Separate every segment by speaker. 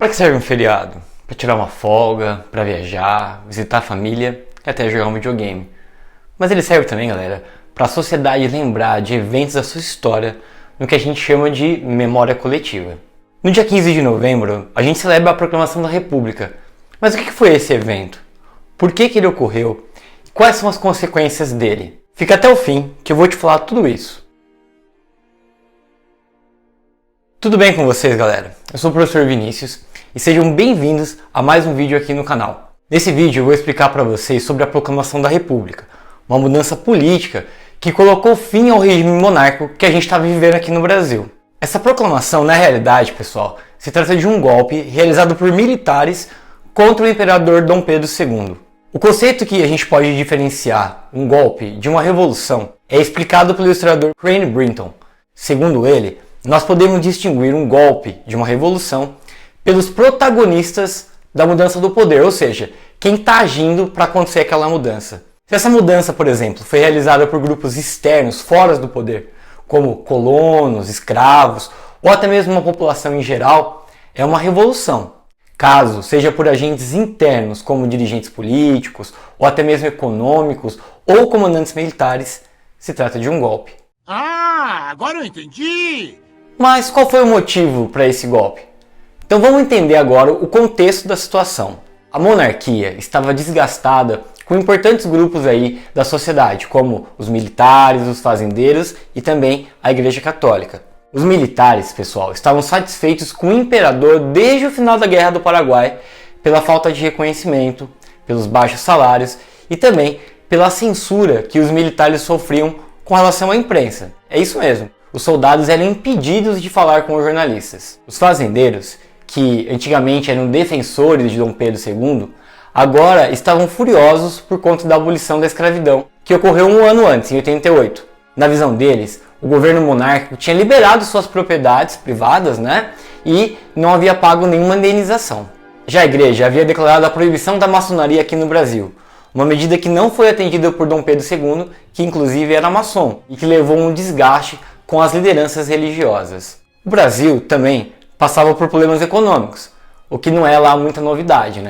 Speaker 1: Para que serve um feriado? Para tirar uma folga, para viajar, visitar a família e até jogar um videogame. Mas ele serve também, galera, para a sociedade lembrar de eventos da sua história no que a gente chama de memória coletiva. No dia 15 de novembro, a gente celebra a Proclamação da República. Mas o que foi esse evento? Por que ele ocorreu? E quais são as consequências dele? Fica até o fim que eu vou te falar tudo isso. Tudo bem com vocês, galera? Eu sou o professor Vinícius e sejam bem-vindos a mais um vídeo aqui no canal. Nesse vídeo eu vou explicar para vocês sobre a Proclamação da República, uma mudança política que colocou fim ao regime monárquico que a gente está vivendo aqui no Brasil. Essa proclamação, na realidade, pessoal, se trata de um golpe realizado por militares contra o imperador Dom Pedro II. O conceito que a gente pode diferenciar um golpe de uma revolução é explicado pelo historiador Crane Brinton. Segundo ele, nós podemos distinguir um golpe de uma revolução pelos protagonistas da mudança do poder, ou seja, quem está agindo para acontecer aquela mudança. Se essa mudança, por exemplo, foi realizada por grupos externos, fora do poder, como colonos, escravos, ou até mesmo uma população em geral, é uma revolução. Caso seja por agentes internos, como dirigentes políticos, ou até mesmo econômicos, ou comandantes militares, se trata de um golpe.
Speaker 2: Ah, agora eu entendi!
Speaker 1: Mas qual foi o motivo para esse golpe? Então vamos entender agora o contexto da situação. A monarquia estava desgastada com importantes grupos aí da sociedade, como os militares, os fazendeiros e também a Igreja Católica. Os militares, pessoal, estavam satisfeitos com o imperador desde o final da Guerra do Paraguai pela falta de reconhecimento, pelos baixos salários e também pela censura que os militares sofriam com relação à imprensa. É isso mesmo. Os soldados eram impedidos de falar com os jornalistas. Os fazendeiros, que antigamente eram defensores de Dom Pedro II, agora estavam furiosos por conta da abolição da escravidão, que ocorreu um ano antes, em 88. Na visão deles, o governo monárquico tinha liberado suas propriedades privadas, e não havia pago nenhuma indenização. Já a igreja havia declarado a proibição da maçonaria aqui no Brasil, uma medida que não foi atendida por Dom Pedro II, que inclusive era maçom, e que levou a um desgaste com as lideranças religiosas. O Brasil também passava por problemas econômicos, o que não é lá muita novidade,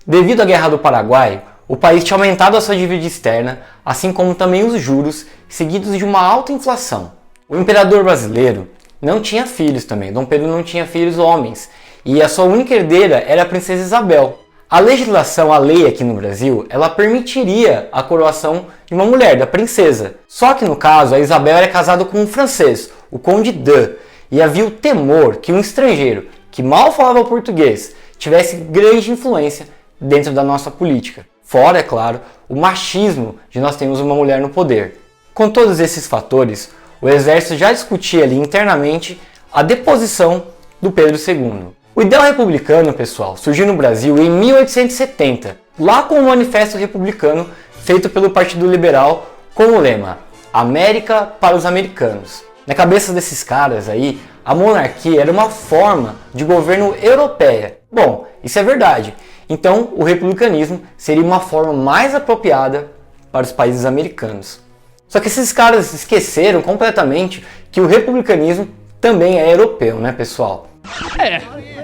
Speaker 1: Devido à Guerra do Paraguai, o país tinha aumentado a sua dívida externa, assim como também os juros, seguidos de uma alta inflação. O imperador brasileiro não tinha filhos também, Dom Pedro não tinha filhos homens, e a sua única herdeira era a princesa Isabel. A legislação, a lei aqui no Brasil, ela permitiria a coroação de uma mulher, da princesa. Só que no caso, a Isabel era casada com um francês, o Conde d'Eu, e havia o temor que um estrangeiro, que mal falava português, tivesse grande influência dentro da nossa política. Fora, é claro, o machismo de nós termos uma mulher no poder. Com todos esses fatores, o exército já discutia ali internamente a deposição do Pedro II. O ideal republicano, pessoal, surgiu no Brasil em 1870, lá com o Manifesto Republicano feito pelo Partido Liberal com o lema América para os americanos. Na cabeça desses caras aí, a monarquia era uma forma de governo europeia. Bom, isso é verdade. Então, o republicanismo seria uma forma mais apropriada para os países americanos. Só que esses caras esqueceram completamente que o republicanismo também é europeu, pessoal?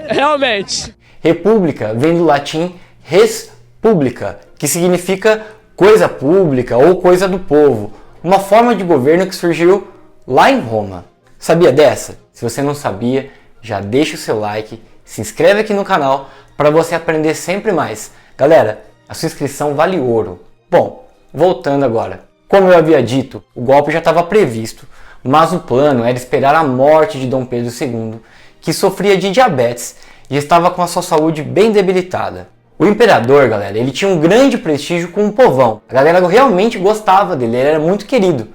Speaker 3: Realmente.
Speaker 1: República vem do latim res publica, que significa coisa pública ou coisa do povo, uma forma de governo que surgiu lá em Roma. Sabia dessa? Se você não sabia, já deixa o seu like, se inscreve aqui no canal para você aprender sempre mais. Galera, a sua inscrição vale ouro. Bom, voltando agora. Como eu havia dito, o golpe já estava previsto, mas o plano era esperar a morte de Dom Pedro II, que sofria de diabetes e estava com a sua saúde bem debilitada. O imperador, galera, ele tinha um grande prestígio com o povão. A galera realmente gostava dele, ele era muito querido.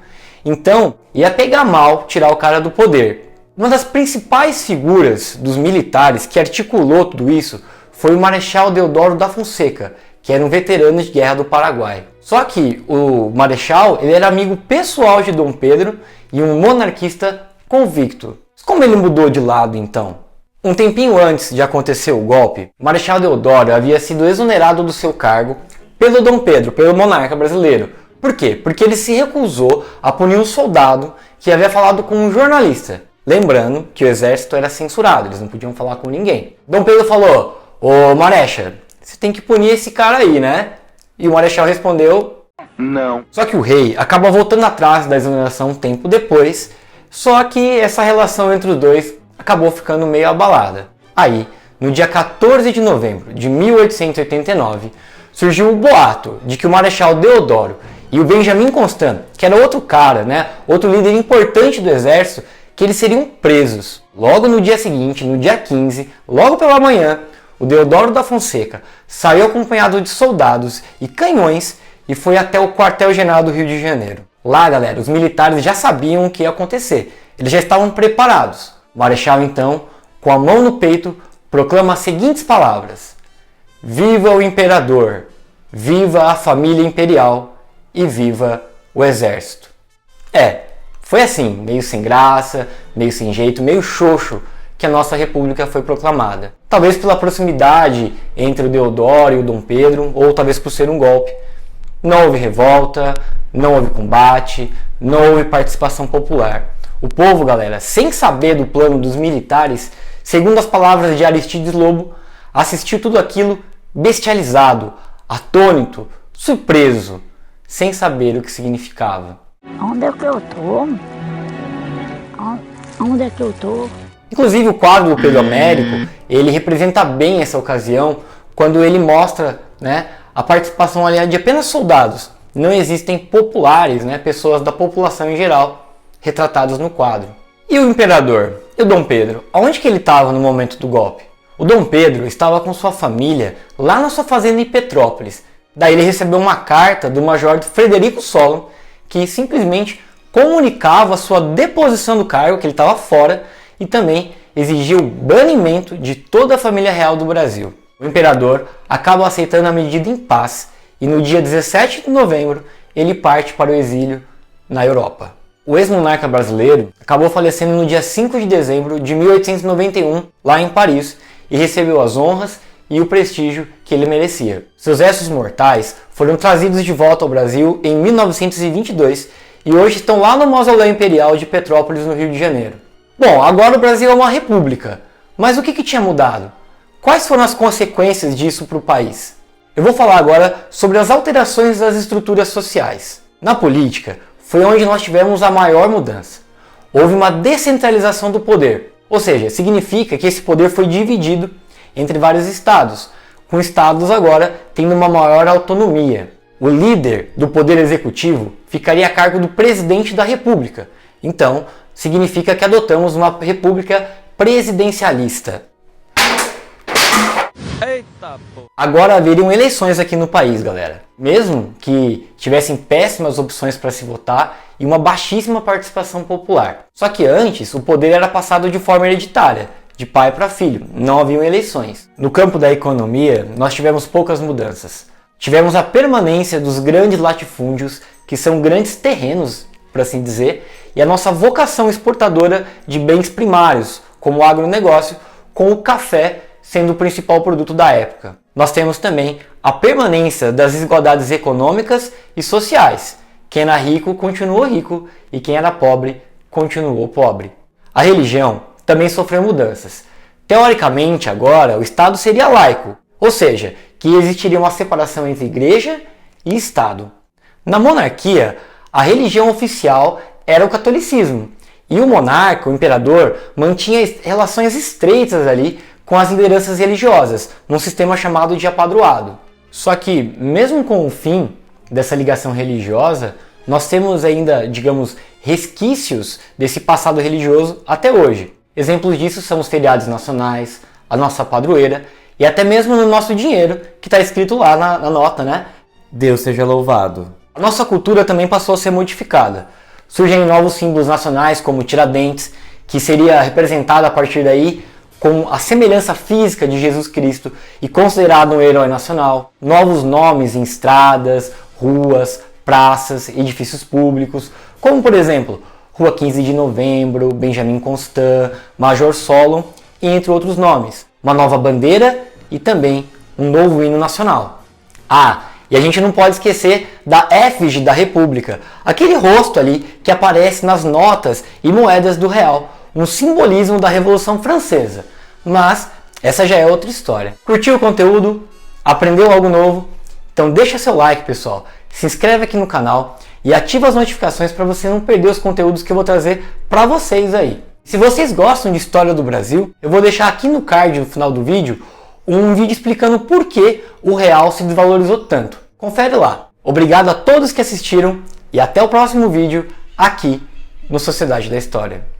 Speaker 1: Então, ia pegar mal tirar o cara do poder. Uma das principais figuras dos militares que articulou tudo isso foi o Marechal Deodoro da Fonseca, que era um veterano de Guerra do Paraguai. Só que o Marechal, ele era amigo pessoal de Dom Pedro e um monarquista convicto. Como ele mudou de lado então? Um tempinho antes de acontecer o golpe, o Marechal Deodoro havia sido exonerado do seu cargo pelo Dom Pedro, pelo monarca brasileiro. Por quê? Porque ele se recusou a punir um soldado que havia falado com um jornalista. Lembrando que o exército era censurado, eles não podiam falar com ninguém. Dom Pedro falou: ô Marechal, você tem que punir esse cara aí, né? E o Marechal respondeu: não. Só que o rei acaba voltando atrás da exoneração um tempo depois, só que essa relação entre os dois acabou ficando meio abalada. Aí, no dia 14 de novembro de 1889, surgiu o boato de que o Marechal Deodoro e o Benjamin Constant, que era outro cara, né, outro líder importante do exército, que eles seriam presos. Logo no dia seguinte, no dia 15, logo pela manhã, o Deodoro da Fonseca saiu acompanhado de soldados e canhões e foi até o quartel-general do Rio de Janeiro. Lá, galera, os militares já sabiam o que ia acontecer. Eles já estavam preparados. O Marechal, então, com a mão no peito, proclama as seguintes palavras: viva o imperador, viva a família imperial e viva o exército. Foi assim, meio sem graça, meio sem jeito, meio xoxo, que a nossa república foi proclamada. Talvez pela proximidade entre o Deodoro e o Dom Pedro, ou talvez por ser um golpe. Não houve revolta, não houve combate, não houve participação popular. O povo, galera, sem saber do plano dos militares, segundo as palavras de Aristides Lobo, assistiu tudo aquilo bestializado, atônito, surpreso, sem saber o que significava.
Speaker 3: Onde é que eu tô? Onde é que eu tô?
Speaker 1: Inclusive o quadro do Pedro Américo, ele representa bem essa ocasião quando ele mostra, né, a participação ali de apenas soldados. Não existem populares, né, pessoas da população em geral, retratados no quadro. E o imperador? E o Dom Pedro? Aonde que ele estava no momento do golpe? O Dom Pedro estava com sua família lá na sua fazenda em Petrópolis. Daí ele recebeu uma carta do major Frederico Solon, que simplesmente comunicava sua deposição do cargo, que ele estava fora, e também exigiu o banimento de toda a família real do Brasil. O imperador acaba aceitando a medida em paz e no dia 17 de novembro ele parte para o exílio na Europa. O ex-monarca brasileiro acabou falecendo no dia 5 de dezembro de 1891, lá em Paris, e recebeu as honras e o prestígio que ele merecia. Seus restos mortais foram trazidos de volta ao Brasil em 1922 e hoje estão lá no Mausoléu Imperial de Petrópolis, no Rio de Janeiro. Bom, agora o Brasil é uma república, mas o que tinha mudado? Quais foram as consequências disso para o país? Eu vou falar agora sobre as alterações das estruturas sociais. Na política, foi onde nós tivemos a maior mudança. Houve uma descentralização do poder, ou seja, significa que esse poder foi dividido entre vários estados, com estados agora tendo uma maior autonomia. O líder do poder executivo ficaria a cargo do presidente da república. Então, significa que adotamos uma república presidencialista. Eita, pô. Agora haveriam eleições aqui no país, galera. Mesmo que tivessem péssimas opções para se votar e uma baixíssima participação popular. Só que antes o poder era passado de forma hereditária, de pai para filho, não haviam eleições. No campo da economia, nós tivemos poucas mudanças. Tivemos a permanência dos grandes latifúndios, que são grandes terrenos, por assim dizer, e a nossa vocação exportadora de bens primários, como o agronegócio, com o café sendo o principal produto da época. Nós temos também a permanência das desigualdades econômicas e sociais. Quem era rico continuou rico e quem era pobre continuou pobre. A religião também sofreu mudanças. Teoricamente, agora, o Estado seria laico, ou seja, que existiria uma separação entre igreja e Estado. Na monarquia, a religião oficial era o catolicismo, e o monarca, o imperador, mantinha relações estreitas ali com as lideranças religiosas, num sistema chamado de apadroado. Só que, mesmo com o fim dessa ligação religiosa, nós temos ainda, digamos, resquícios desse passado religioso até hoje. Exemplos disso são os feriados nacionais, a nossa padroeira e até mesmo no nosso dinheiro, que está escrito lá na nota, né? Deus seja louvado. A nossa cultura também passou a ser modificada. Surgem novos símbolos nacionais, como o Tiradentes, que seria representado a partir daí com a semelhança física de Jesus Cristo e considerado um herói nacional. Novos nomes em estradas, ruas, praças, edifícios públicos, como por exemplo, Rua 15 de Novembro, Benjamin Constant, Major Solon, e entre outros nomes. Uma nova bandeira e também um novo hino nacional. E a gente não pode esquecer da efígie da República, aquele rosto ali que aparece nas notas e moedas do real, um simbolismo da Revolução Francesa. Mas essa já é outra história. Curtiu o conteúdo? Aprendeu algo novo? Então deixa seu like, pessoal. Se inscreve aqui no canal e ativa as notificações para você não perder os conteúdos que eu vou trazer para vocês aí. Se vocês gostam de história do Brasil, eu vou deixar aqui no card, no final do vídeo, um vídeo explicando por que o real se desvalorizou tanto. Confere lá. Obrigado a todos que assistiram e até o próximo vídeo aqui no Sociedade da História.